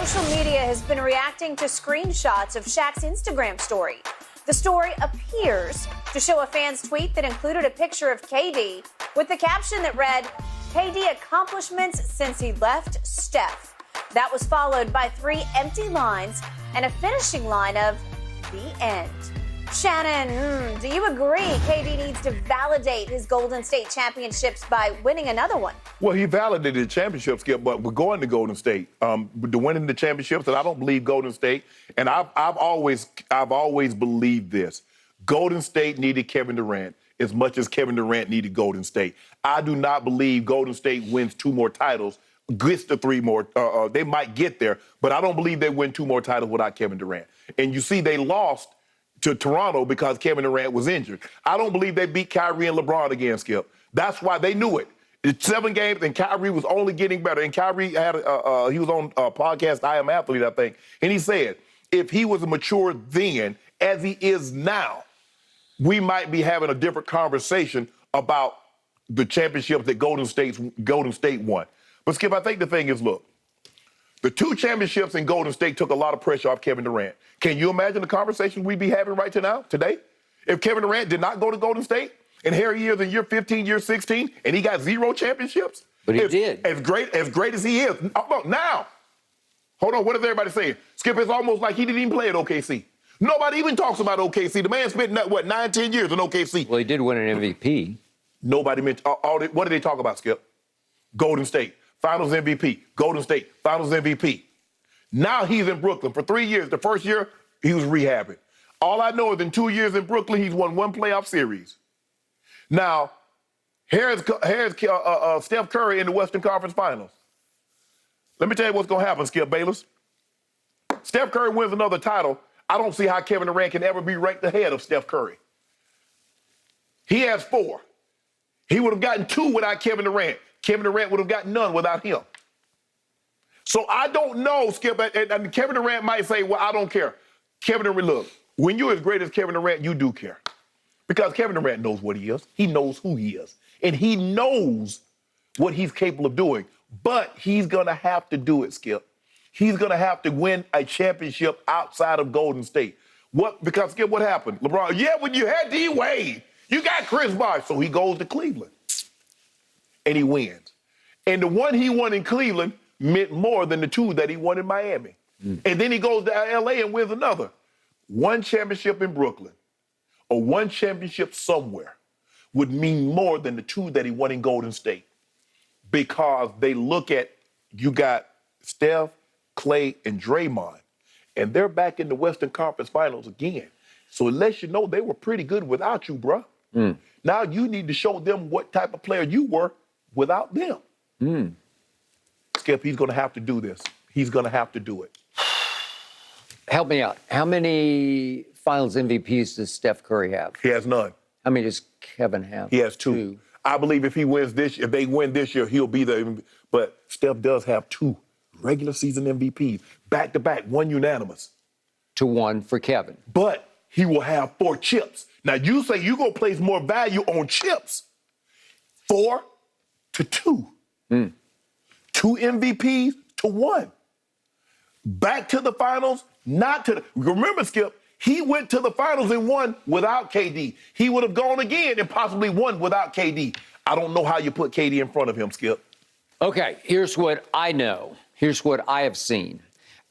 Social media has been reacting to screenshots of Shaq's Instagram story. The story appears to show a fan's tweet that included a picture of KD with the caption that read, "KD accomplishments since he left Steph." That was followed by 3 empty lines and a finishing line of "the end." Shannon, do you agree KD needs to validate his Golden State championships by winning another one? Well, he validated the championship, Skip, but we're going to Golden State. The winning the championships, and I don't believe Golden State. And I've always believed this. Golden State needed Kevin Durant as much as Kevin Durant needed Golden State. I do not believe Golden State wins 2 more titles, gets to 3 more. They might get there, but I don't believe they win 2 more titles without Kevin Durant. And you see, they lost to Toronto because Kevin Durant was injured. I don't believe they beat Kyrie and LeBron again, Skip. That's why they knew it. It's 7 games, and Kyrie was only getting better. And Kyrie had he was on a podcast, I Am Athlete, I think, and he said if he was mature then as he is now, we might be having a different conversation about the championships that Golden State won. But Skip, I think the thing is, look, the 2 championships in Golden State took a lot of pressure off Kevin Durant. Can you imagine the conversation we'd be having right today? If Kevin Durant did not go to Golden State, and here he is in year 15, year 16, and he got 0 championships? But he did. As great as he is. Now, hold on, what is everybody saying? Skip, it's almost like he didn't even play at OKC. Nobody even talks about OKC. The man spent, 9, 10 years in OKC. Well, he did win an MVP. Nobody mentioned, what did they talk about, Skip? Golden State, Finals MVP. Golden State, Finals MVP. Now he's in Brooklyn for 3 years. The first year, he was rehabbing. All I know is in 2 years in Brooklyn, he's won 1 playoff series. Now, here's Steph Curry in the Western Conference Finals. Let me tell you what's going to happen, Skip Bayless. Steph Curry wins another title. I don't see how Kevin Durant can ever be ranked ahead of Steph Curry. He has 4. He would have gotten 2 without Kevin Durant. Kevin Durant would have gotten none without him. So I don't know, Skip, and Kevin Durant might say, well, I don't care. Kevin Durant, look, when you're as great as Kevin Durant, you do care. Because Kevin Durant knows what he is. He knows who he is. And he knows what he's capable of doing. But he's going to have to do it, Skip. He's going to have to win a championship outside of Golden State. Because, Skip, what happened? LeBron, when you had D-Wade, you got Chris Bosh. So he goes to Cleveland. And he wins. And the one he won in Cleveland meant more than the 2 that he won in Miami. And then he goes to L.A. and wins another. 1 championship in Brooklyn or 1 championship somewhere would mean more than the 2 that he won in Golden State, because they look at, you got Steph, Clay, and Draymond, and they're back in the Western Conference Finals again. So it lets you know they were pretty good without you, bruh. Now you need to show them what type of player you were without them. Skip, he's going to have to do this. He's going to have to do it. Help me out. How many Finals MVPs does Steph Curry have? He has none. How many does Kevin have? He has 2. I believe if he wins this, if they win this year, he'll be the. But Steph does have 2 regular season MVPs, back to back, 1 unanimous. To 1 for Kevin. But he will have 4 chips. Now you say you're gonna place more value on chips. 4 to 2. 2 MVPs to 1. Back to the finals, not to the. Remember, Skip, he went to the finals and won without KD. He would have gone again and possibly won without KD. I don't know how you put KD in front of him, Skip. Okay, here's what I know. Here's what I have seen.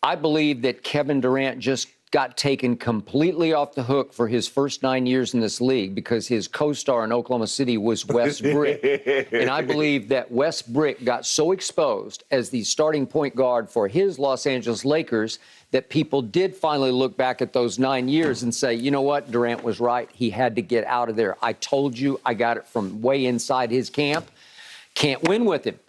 I believe that Kevin Durant just got taken completely off the hook for his first 9 years in this league because his co-star in Oklahoma City was Wes Brick. And I believe that Wes Brick got so exposed as the starting point guard for his Los Angeles Lakers that people did finally look back at those 9 years and say, you know what, Durant was right. He had to get out of there. I told you, I got it from way inside his camp. Can't win with him.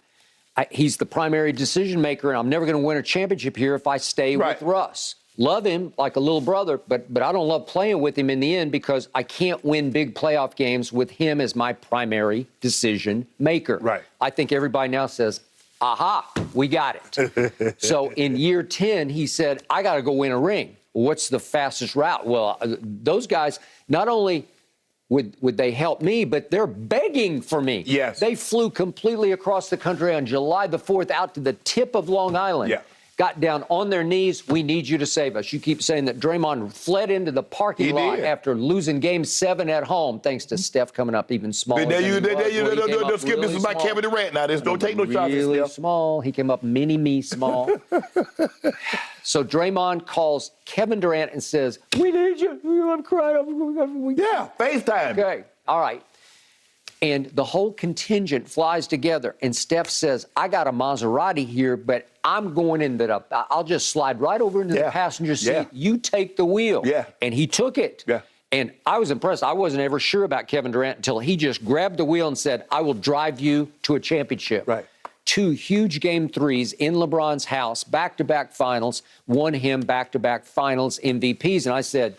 He's the primary decision maker, and I'm never going to win a championship here if I stay with Russ. Love him like a little brother, but I don't love playing with him in the end because I can't win big playoff games with him as my primary decision maker. Right. I think everybody now says, aha, we got it. So in year 10, he said, I got to go win a ring. What's the fastest route? Well, those guys, not only would they help me, but they're begging for me. Yes. They flew completely across the country on July the 4th out to the tip of Long Island. Yeah. got down on their knees. We need you to save us. You keep saying that Draymond fled into the parking lot after losing Game 7 at home, thanks to Steph coming up even smaller. Skip, this is my Kevin Durant now. Don't take no shots at Steph. Really small. He came up mini-me small. So Draymond calls Kevin Durant and says, "We need you. I'm crying." Yeah, FaceTime. Okay, all right. And the whole contingent flies together, and Steph says, "I got a Maserati here, but I'm going into I'll just slide right over into the passenger seat. Yeah. You take the wheel." Yeah. And he took it. Yeah. And I was impressed. I wasn't ever sure about Kevin Durant until he just grabbed the wheel and said, "I will drive you to a championship." Right. 2 huge Game 3s in LeBron's house, back-to-back finals, won him back-to-back finals MVPs. And I said,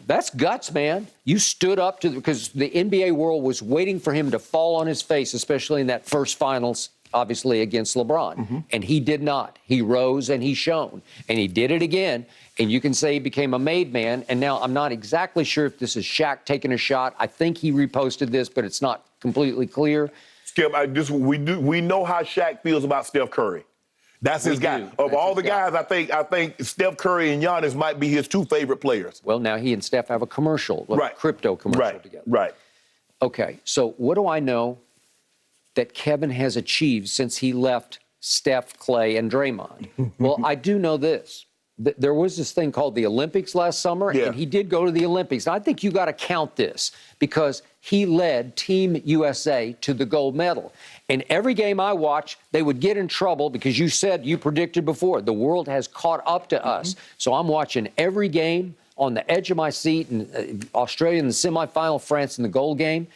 that's guts, man. You stood up to because the NBA world was waiting for him to fall on his face, especially in that first finals, obviously, against LeBron. Mm-hmm. And he did not. He rose and he shone. And he did it again. And you can say he became a made man. And now I'm not exactly sure if this is Shaq taking a shot. I think he reposted this, but it's not completely clear. Skip, we know how Shaq feels about Steph Curry. That's his guy. Of all the guys, I think Steph Curry and Giannis might be his 2 favorite players. Well, now he and Steph have a commercial, a crypto commercial together. Right. Okay, so what do I know that Kevin has achieved since he left Steph, Clay, and Draymond? Well, I do know this. There was this thing called the Olympics last summer, and he did go to the Olympics. And I think you got to count this because he led Team USA to the gold medal. And every game I watch, they would get in trouble because you predicted before, the world has caught up to us. So I'm watching every game on the edge of my seat, in Australia in the semifinal, France in the gold game.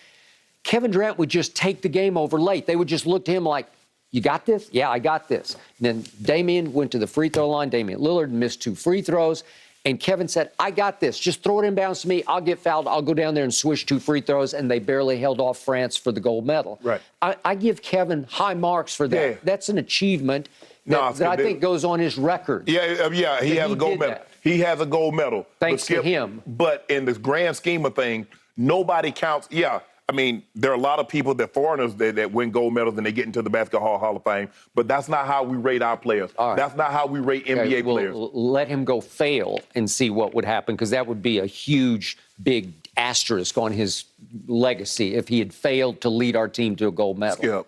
Kevin Durant would just take the game over late. They would just look to him like, "You got this?" "Yeah, I got this." And then Damian went to the free throw line. Damian Lillard missed 2 free throws. And Kevin said, "I got this. Just throw it inbounds to me. I'll get fouled. I'll go down there and swish 2 free throws." And they barely held off France for the gold medal. Right. I give Kevin high marks for that. Yeah. That's an achievement that I think goes on his record. He has a gold medal. He has a gold medal. Thanks to him. But in the grand scheme of things, nobody counts. Yeah. I mean, there are a lot of people, foreigners that win gold medals and they get into the Basketball Hall of Fame, but that's not how we rate our players. Right. That's not how we rate NBA players. Let him go fail and see what would happen, because that would be a huge, big asterisk on his legacy if he had failed to lead our team to a gold medal.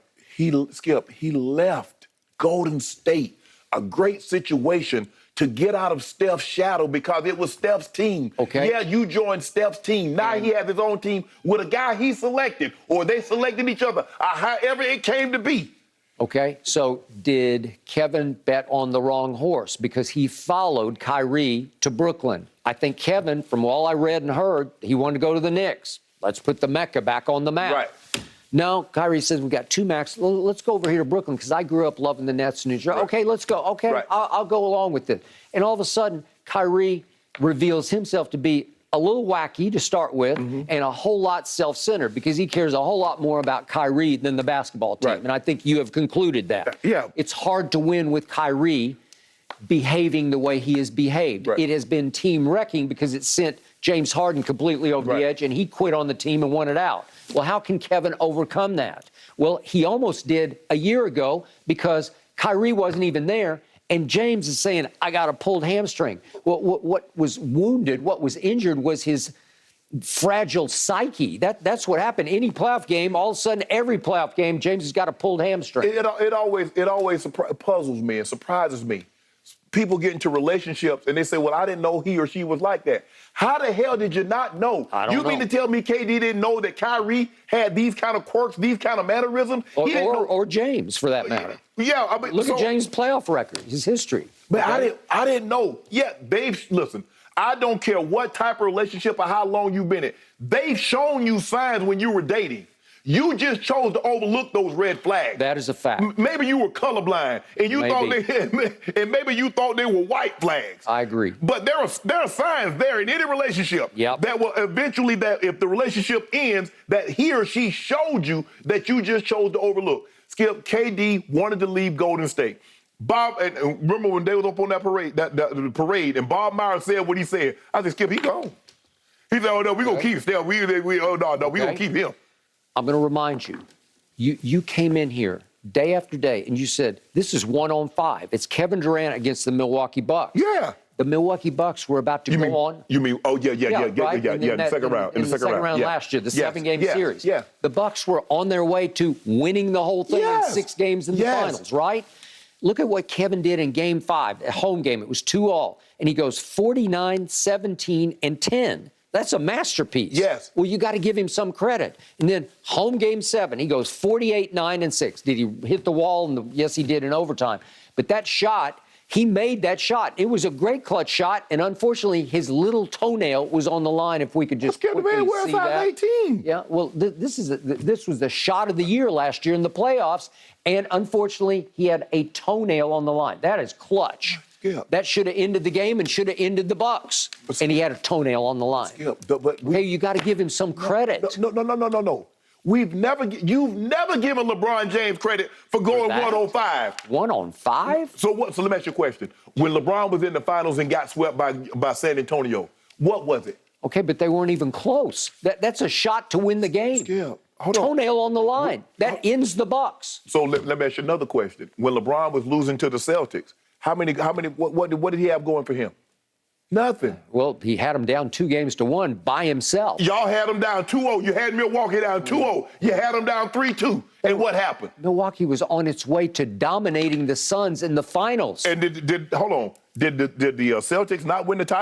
Skip, he left Golden State, a great situation, to get out of Steph's shadow because it was Steph's team. Okay. Yeah, you joined Steph's team. Now he has his own team with a guy he selected, or they selected each other, however it came to be. Okay, so did Kevin bet on the wrong horse because he followed Kyrie to Brooklyn? I think Kevin, from all I read and heard, he wanted to go to the Knicks. Let's put the Mecca back on the map. Right. No, Kyrie says, "We've got 2 max. Let's go over here to Brooklyn because I grew up loving the Nets in New Jersey." Right. Okay, let's go. Okay, right. I'll go along with it. And all of a sudden, Kyrie reveals himself to be a little wacky to start with and a whole lot self-centered because he cares a whole lot more about Kyrie than the basketball team. Right. And I think you have concluded that. Yeah. It's hard to win with Kyrie behaving the way he has behaved. Right. It has been team wrecking because it sent James Harden completely over the edge, and he quit on the team and won it out. Well, how can Kevin overcome that? Well, he almost did a year ago because Kyrie wasn't even there, and James is saying, "I got a pulled hamstring." Well, what was wounded, what was injured was his fragile psyche. That's what happened. Any playoff game, all of a sudden, every playoff game, James has got a pulled hamstring. It always puzzles me and surprises me. People get into relationships and they say, "Well, I didn't know he or she was like that." How the hell did you not know? I don't know. You mean to tell me KD didn't know that Kyrie had these kind of quirks, these kind of mannerisms? Or James, for that matter. Yeah, I mean, look at James' playoff record, his history. But I didn't know. Yeah, listen, I don't care what type of relationship or how long you've been in. They've shown you signs when you were dating. You just chose to overlook those red flags. That is a fact. Maybe you were colorblind, and maybe you thought they were white flags. I agree. But there are signs there in any relationship that will eventually, that if the relationship ends, that he or she showed you that you just chose to overlook. Skip, KD wanted to leave Golden State. Bob, and remember when they was up on that parade, and Bob Myers said what he said. I said, "Skip, he gone." He said, "Oh no, we gonna keep Steph. We gonna keep him." I'm going to remind you, you came in here day after day, and you said, this is 1-on-5. It's Kevin Durant against the Milwaukee Bucks. Yeah. The Milwaukee Bucks were about to go on. You mean? Oh yeah, Right? in the second round. In the second round last year, the 7-game series. Yeah. The Bucks were on their way to winning the whole thing in 6 games in the finals, right? Look at what Kevin did in Game 5, a home game. It was 2-all, and he goes 49, 17, and 10. That's a masterpiece. Yes. Well, you got to give him some credit. And then home Game 7, he goes 48, 9, and 6. Did he hit the wall? Yes, he did in overtime. But that shot, he made that shot. It was a great clutch shot, and unfortunately, his little toenail was on the line. If we could just quickly see that. 18. Yeah, well, this was the shot of the year last year in the playoffs, and unfortunately, he had a toenail on the line. That is clutch. Skip. That should have ended the game and should have ended the Bucks. And he had a toenail on the line. Skip, but hey, you got to give him some credit. No. You've never given LeBron James credit for going 1-on-5. 1-on-5? So what? So let me ask you a question. When LeBron was in the finals and got swept by San Antonio, what was it? Okay, but they weren't even close. That's a shot to win the game. Skip. Toenail on the line. That ends the Bucks. So let me ask you another question. When LeBron was losing to the Celtics, what did he have going for him? Nothing. Well, he had him down 2-1 by himself. Y'all had him down 2-0. You had Milwaukee down 2-0. You had him down 3-2. And what happened? Milwaukee was on its way to dominating the Suns in the finals. And did the Celtics not win the title?